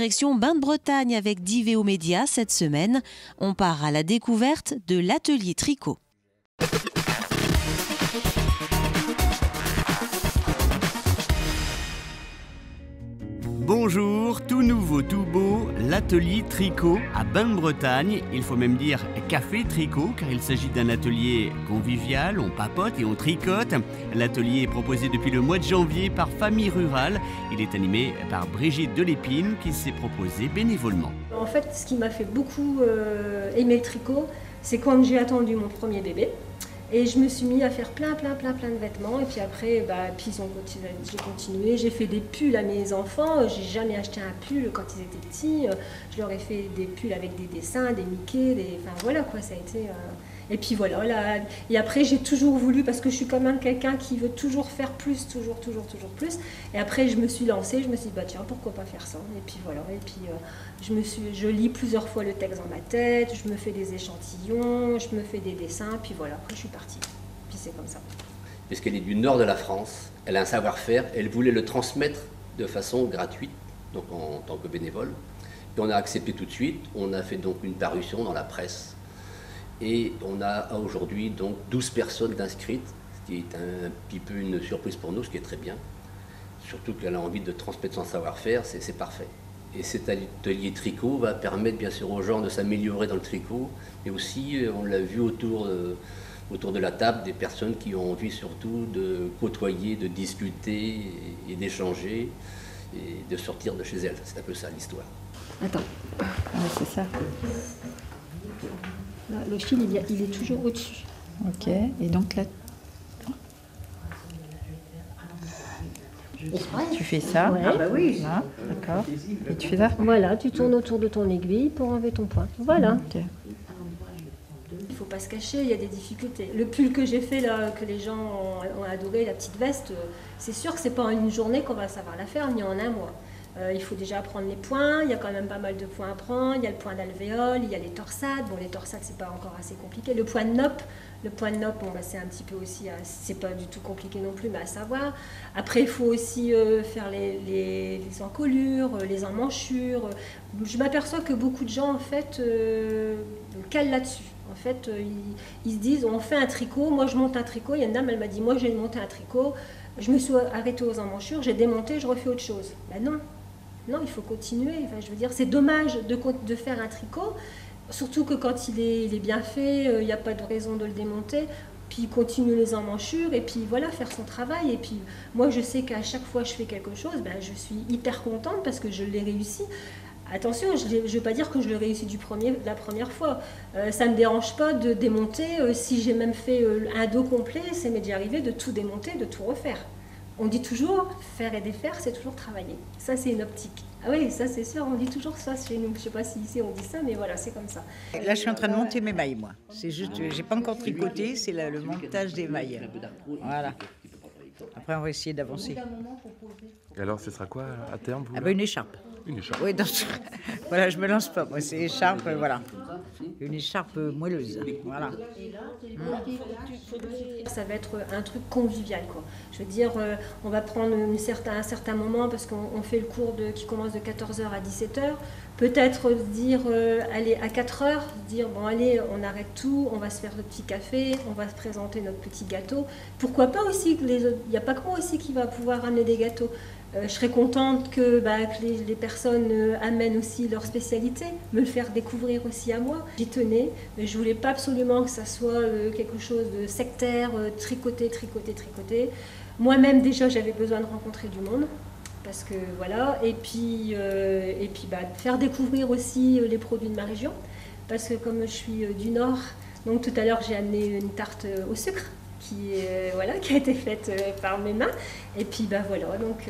Direction Bain de Bretagne avec d'Iveo Média cette semaine. On part à la découverte de l'atelier tricot. Bonjour, tout nouveau, tout beau, l'atelier tricot à Bain de Bretagne. Il faut même dire café tricot car il s'agit d'un atelier convivial, on papote et on tricote. L'atelier est proposé depuis le mois de janvier par Famille Rurale. Il est animé par Brigitte Delépine qui s'est proposée bénévolement. En fait, ce qui m'a fait beaucoup aimer le tricot, c'est quand j'ai attendu mon premier bébé. Et je me suis mis à faire plein de vêtements. Et puis après, j'ai continué. J'ai fait des pulls à mes enfants. J'ai jamais acheté un pull quand ils étaient petits. Je leur ai fait des pulls avec des dessins, des Mickey, enfin voilà quoi, ça a été... Et puis voilà, là, et après j'ai toujours voulu, parce que je suis quand même quelqu'un qui veut toujours faire plus, toujours plus. Et après je me suis lancée, je me suis dit, bah tiens, pourquoi pas faire ça? Et puis voilà, et puis je lis plusieurs fois le texte dans ma tête, je me fais des échantillons, je me fais des dessins, puis voilà, après je suis partie. Puis c'est comme ça. Puisqu'elle est du nord de la France, elle a un savoir-faire, elle voulait le transmettre de façon gratuite, donc en tant que bénévole. Et on a accepté tout de suite, on a fait donc une parution dans la presse. Et on a aujourd'hui donc 12 personnes inscrites, ce qui est un petit peu une surprise pour nous, ce qui est très bien. Surtout qu'elle a envie de transmettre son savoir-faire, c'est parfait. Et cet atelier tricot va permettre bien sûr aux gens de s'améliorer dans le tricot, mais aussi, on l'a vu autour de la table, des personnes qui ont envie surtout de côtoyer, de discuter et d'échanger et de sortir de chez elles. C'est un peu ça l'histoire. Attends, c'est ça. Là, le fil, il est toujours au-dessus. Ok, et donc là, tu fais ça. Ouais. Ah bah oui. Là, d'accord. Et tu fais ça. Voilà, tu tournes autour de ton aiguille pour enlever ton point. Voilà. Okay. Il ne faut pas se cacher, il y a des difficultés. Le pull que j'ai fait là, que les gens ont adoré, la petite veste, c'est sûr que c'est pas en une journée qu'on va savoir la faire, ni en un mois. Il faut déjà apprendre les points, il y a quand même pas mal de points à prendre, il y a le point d'alvéole, il y a les torsades. Bon, les torsades, c'est pas encore assez compliqué. Le point de nopp, bon, bah, c'est un petit peu aussi, c'est pas du tout compliqué non plus, mais à savoir. Après, il faut aussi faire les encolures, les emmanchures. Je m'aperçois que beaucoup de gens, en fait, calent là-dessus. En fait, ils se disent, on fait un tricot, moi je monte un tricot. Il y a une dame, elle m'a dit, moi j'ai monté un tricot, je me suis arrêtée aux emmanchures, j'ai démonté, je refais autre chose. Ben non. Non, il faut continuer. Enfin, je veux dire, c'est dommage de faire un tricot, surtout que quand il est bien fait, il n'y a pas de raison de le démonter. Puis continuer les emmanchures et puis voilà, faire son travail. Et puis moi, je sais qu'à chaque fois que je fais quelque chose, ben, je suis hyper contente parce que je l'ai réussi. Attention, je ne veux pas dire que je l'ai réussi la première fois. Ça ne me dérange pas de démonter. Si j'ai même fait un dos complet, ça m'est déjà arrivé de tout démonter, de tout refaire. On dit toujours, faire et défaire, c'est toujours travailler. Ça, c'est une optique. Ah oui, ça, c'est sûr, on dit toujours ça chez nous. Je ne sais pas si ici on dit ça, mais voilà, c'est comme ça. Là, je suis en train de monter mes mailles, moi. C'est juste, j'ai pas encore tricoté, c'est le montage des mailles. Voilà. Après, on va essayer d'avancer. Et alors, ce sera quoi à terme vous, une écharpe. Une écharpe. Oui, voilà, je me lance pas. Moi, c'est écharpe, voilà. Une écharpe moelleuse. Voilà. Ça va être un truc convivial, quoi. Je veux dire, on va prendre un certain moment parce qu'on fait le cours qui commence de 14h à 17h. Peut-être dire, allez, à 4h, dire, bon, allez, on arrête tout, on va se faire le petit café, on va se présenter notre petit gâteau. Pourquoi pas aussi, il n'y a pas que moi aussi qui va pouvoir amener des gâteaux. Je serais contente que les personnes amènent aussi leur spécialité, me le faire découvrir aussi à moi. J'y tenais, mais je ne voulais pas absolument que ça soit quelque chose de sectaire, tricoter. Moi-même déjà j'avais besoin de rencontrer du monde, parce que voilà, et puis faire découvrir aussi les produits de ma région, parce que comme je suis du Nord, donc tout à l'heure j'ai amené une tarte au sucre, qui a été faite par mes mains. Et puis voilà, donc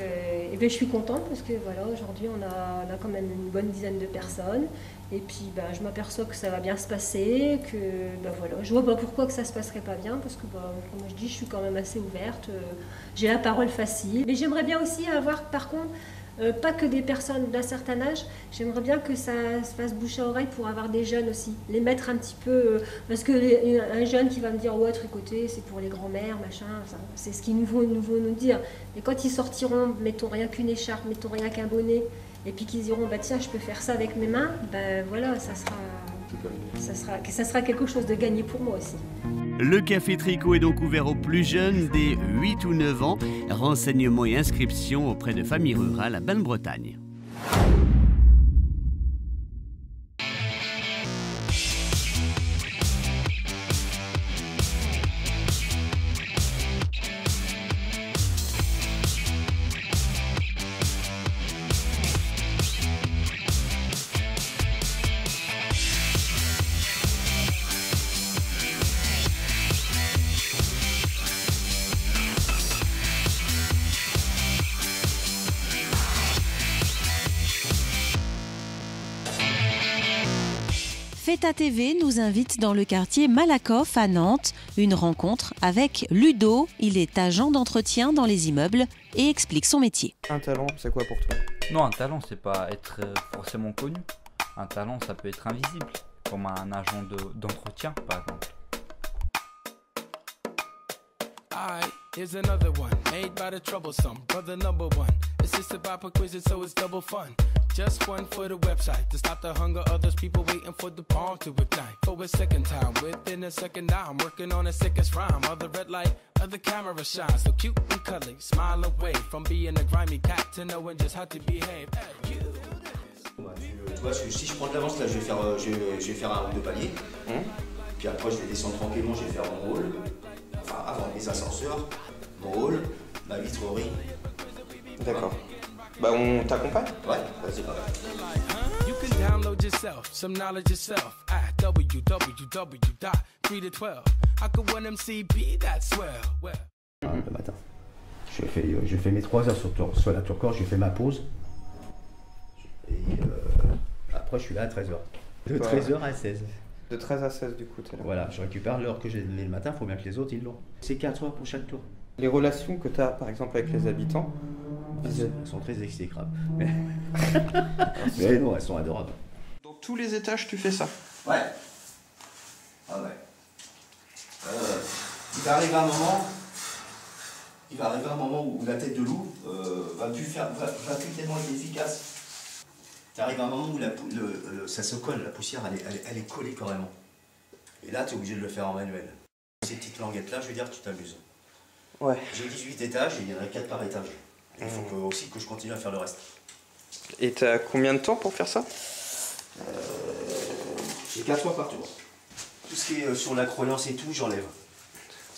je suis contente parce que voilà, aujourd'hui on a quand même une bonne dizaine de personnes. Et puis je m'aperçois que ça va bien se passer, que voilà, je vois pas pourquoi que ça se passerait pas bien, parce que comme je dis, je suis quand même assez ouverte, j'ai la parole facile. Mais j'aimerais bien aussi avoir par contre pas que des personnes d'un certain âge, j'aimerais bien que ça se fasse bouche à oreille pour avoir des jeunes aussi, les mettre un petit peu, parce que un jeune qui va me dire ouais, tricoter c'est pour les grands-mères, machin, c'est ce qu'ils nous vont nous dire. Et quand ils sortiront, mettons rien qu'une écharpe, mettons rien qu'un bonnet, et puis qu'ils diront bah tiens je peux faire ça avec mes mains, ben voilà, ça sera quelque chose de gagné pour moi aussi. Le café tricot est donc ouvert aux plus jeunes dès 8 ou 9 ans. Renseignements et inscriptions auprès de familles rurales à Bain-de-Bretagne. Feta TV nous invite dans le quartier Malakoff à Nantes, une rencontre avec Ludo. Il est agent d'entretien dans les immeubles et explique son métier. Un talent, c'est quoi pour toi? Non, un talent, c'est pas être forcément connu. Un talent, ça peut être invisible, comme un agent d'entretien, par exemple. Alright, here's another one, made by the troublesome brother number one. Assisted by Perquisite, so it's double fun. Just one for the website to stop the hunger. Others people waiting for the palm to ignite. For a second time, within a second, I'm working on a sickest rhyme. Other red light, other camera shine. So cute and cuddly, smile away from being a grimy cat to knowing just how to behave. Hey, you. Tu vois, si je prends de l'avance, là, je vais faire un ou deux paliers. Puis après, je vais descendre tranquillement, je vais faire mon hall. Enfin, avant les ascenseurs, mon hall, ma vitrerie. D'accord. Bah, on t'accompagne? Ouais, vas-y, pas mal. You can download yourself some knowledge yourself at www.3 to 12. I could want MCB, that's swell. Le matin. Je fais mes 3 heures sur la tour-corps, je fais ma pause. Et après, je suis là à 13h. De 13h à 16. De 13 à 16 du coup, t'es là. Voilà, je récupère l'heure que j'ai donnée le matin, il faut bien que les autres ils l'ont. C'est 4 heures pour chaque tour. Les relations que tu as par exemple avec les habitants, elles sont très exécrables. Mais non, elles sont adorables. Dans tous les étages, tu fais ça? Ouais. Ah ouais. Il va arriver un moment où la tête de loup va plus tellement être efficace. Il arrive un moment où ça se colle, la poussière elle est collée carrément. Et là tu es obligé de le faire en manuel. Ces petites languettes là, je veux dire tu t'amuses. Ouais. J'ai 18 étages et il y en a 4 par étage. Il faut aussi que je continue à faire le reste. Et tu as combien de temps pour faire ça? J'ai 4 fois par tour. Tout ce qui est sur la croyance et tout, j'enlève.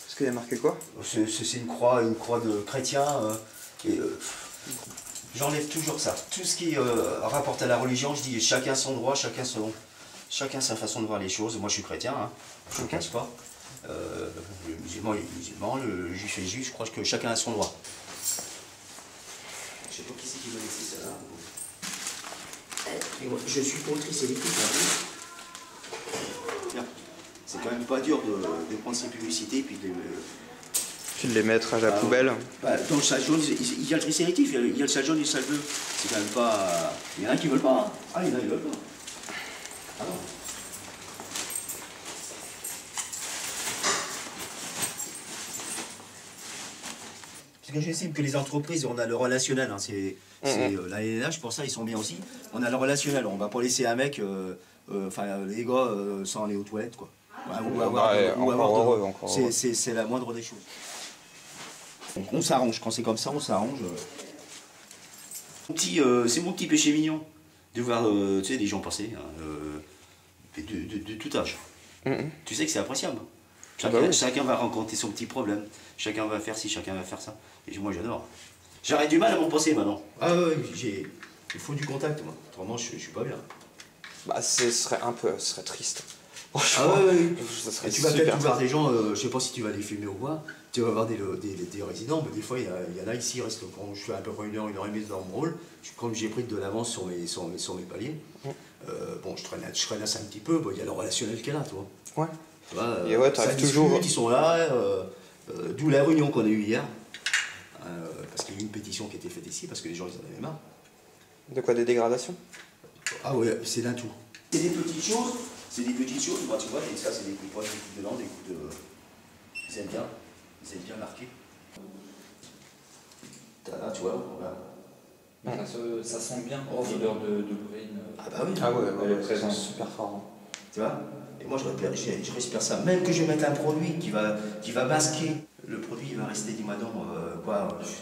Parce qu'il y a marqué quoi? C'est une croix de chrétien. J'enlève toujours ça. Tout ce qui rapporte à la religion, je dis chacun son droit, chacun sa façon de voir les choses. Moi je suis chrétien, hein, je ne casse pas. Le musulman est musulman, le juif est juif, je crois que chacun a son droit. Je sais pas qui c'est qui m'a laissé ça là. Et moi, je suis pour le tri sélectif. C'est quand même pas dur de prendre ces publicités et puis de les mettre à la poubelle. Dans le sac jaune, il y a le tri sélectif, il y a le sac jaune et le sac bleu. C'est quand même pas. Il y en a qui veulent pas. Hein. Ah, il y en a qui veulent pas. Ah non. Parce que j'estime que les entreprises, on a le relationnel. Hein, la LNH, pour ça, ils sont bien aussi. On a le relationnel. On va pas laisser un mec, les gars, sans aller aux toilettes, quoi. C'est la moindre des choses. Donc on s'arrange, quand c'est comme ça, on s'arrange. C'est mon petit péché mignon de voir des gens passer de tout âge. Tu sais que c'est appréciable. Chacun va rencontrer son petit problème. Chacun va faire ci, chacun va faire ça. Et moi j'adore. J'arrête du mal à m'en passer maintenant. Ah ouais, il faut du contact, moi. Autrement je suis pas bien. Bah ce serait triste. Ah ouais. Ça serait tu vas peut-être voir des gens, je sais pas si tu vas les filmer ou pas, tu vas voir des résidents, mais des fois il y en a ici, ils restent, quand je fais à peu près 1 heure et demie dans mon rôle, comme j'ai pris de l'avance sur mes paliers, je traînasse un petit peu, il y a le relationnel qui est là, toi. Ouais. Tu vois, et ouais, t'arrives toujours. Ils sont là, d'où la réunion qu'on a eue hier, parce qu'il y a eu une pétition qui a été faite ici, parce que les gens ils en avaient marre. De quoi, des dégradations? Ah ouais, c'est d'un tout. C'est des petites choses. C'est des petites choses, tu vois, et ça c'est des coups de poing, des coups de dents, des coups de... Ils aiment bien marquer. Là, tu vois, voilà. Ça sent bien l'odeur de brune. Ah bah oui. Ah ouais, Elle est présente. super fort. Tu vois? Et moi je respire ça. Même que je vais mettre un produit qui va masquer, le produit il va rester, dis-moi donc,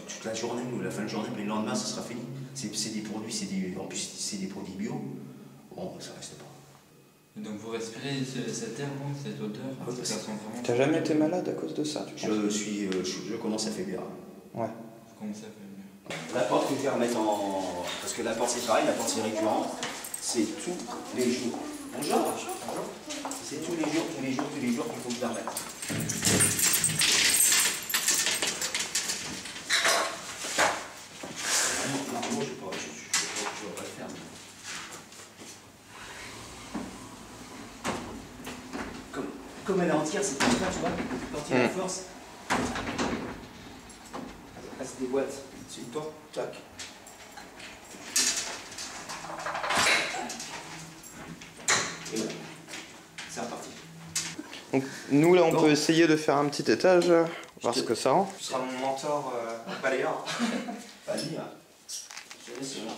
toute la journée ou la fin de journée, mais le lendemain ça sera fini. C'est des produits, en plus c'est des produits bio. Bon, ça reste pas. Et donc vous respirez cette herbe, cette odeur, parce que ça sent vraiment... T'as jamais été malade à cause de ça, tu penses? Je commence à faiblir. Ouais. Vous commencez à faire mieux. La porte que je vais remettre en... Parce que la porte c'est pareil, la porte c'est récurrent. C'est tous les jours. Bonjour. Bonjour. C'est tous les jours qu'il faut que je la remette. Normalement, je ne vais pas le faire. Comme elle est entière, c'est comme ça, tu vois. Quand il y a la force. Là, c'est des boîtes. C'est une porte, tac. Et voilà. C'est reparti. Donc, nous là on peut essayer de faire un petit étage, voir ce que ça rend. Tu seras mon mentor balayeur. Vas-y, hein. Je te laisse là.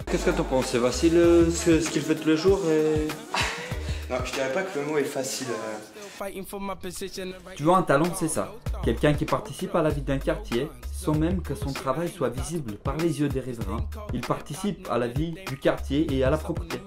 Qu'est-ce que t'en penses? C'est facile ce qu'il fait tous les jours et... Non, je dirais pas que le mot est facile. Tu vois, un talent, c'est ça. Quelqu'un qui participe à la vie d'un quartier sans même que son travail soit visible par les yeux des riverains. Il participe à la vie du quartier et à la propreté.